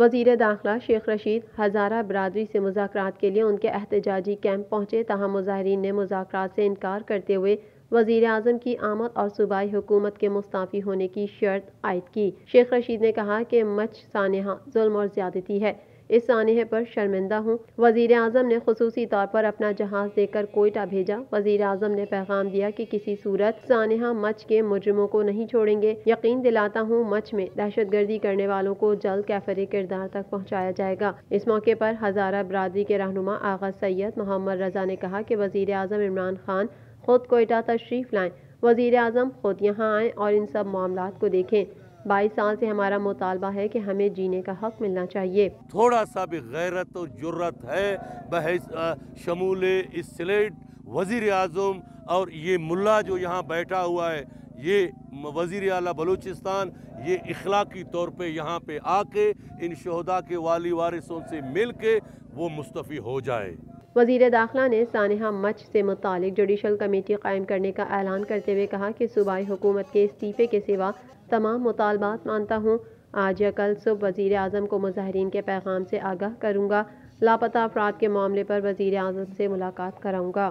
वज़ीर दाखिला शेख रशीद हज़ारा बरादरी से मुज़ाकरात के लिए उनके एहतजाजी कैंप पहुंचे, तहम मुज़ाहिरीन ने मुज़ाकरात से इनकार करते हुए वज़ीर आज़म की आमद और सूबाई हुकूमत के मुस्ताफ़ी होने की शर्त आयद की। शेख रशीद ने कहा कि मच सानेहा जुल्म और ज़्यादती है, इस सानेहे पर शर्मिंदा हूँ। वज़ीर आज़म ने खुसूसी तौर पर अपना जहाज़ देकर कोयटा भेजा। वज़ीर आज़म ने पैगाम दिया कि किसी सूरत सानेहा मच के मुजरिमों को नहीं छोड़ेंगे। यकीन दिलाता हूँ मच में दहशतगर्दी करने वालों को जल्द कैफरे किरदार तक पहुँचाया जाएगा। इस मौके पर हज़ारा बरादरी के रहनुमा आगा सैयद मोहम्मद रजा ने कहा कि वज़ीर आज़म इमरान खान खुद कोयटा तशरीफ लाएं, वज़ीर आज़म खुद यहाँ आएँ और इन सब मामलात को देखें। 22 साल से हमारा मुतालबा है कि हमें जीने का हक मिलना चाहिए। थोड़ा सा भी गैरत और जुर्रत है बहस शमूल इस सिलेट वज़ीर आज़म और ये मुल्ला जो यहाँ बैठा हुआ है, ये वज़ीर आला बलूचिस्तान, ये इखलाकी तौर पे यहाँ पे आके इन शहदा के वाली वारिसों से मिल के वो मुस्तफ़ी हो जाए। वज़ीर दाखिला ने सानेहा मच से मुतालिक जुडिशल कमेटी कायम करने का ऐलान करते हुए कहा कि सूबाई हुकूमत के इस्तीफे के सिवा तमाम मुतालबात मानता हूँ। आज या कल सुबह वज़ीर आज़म को मुज़ाहिरीन के पैगाम से आगाह करूँगा। लापता अफराद के मामले पर वज़ीर आज़म से मुलाकात कराऊँगा।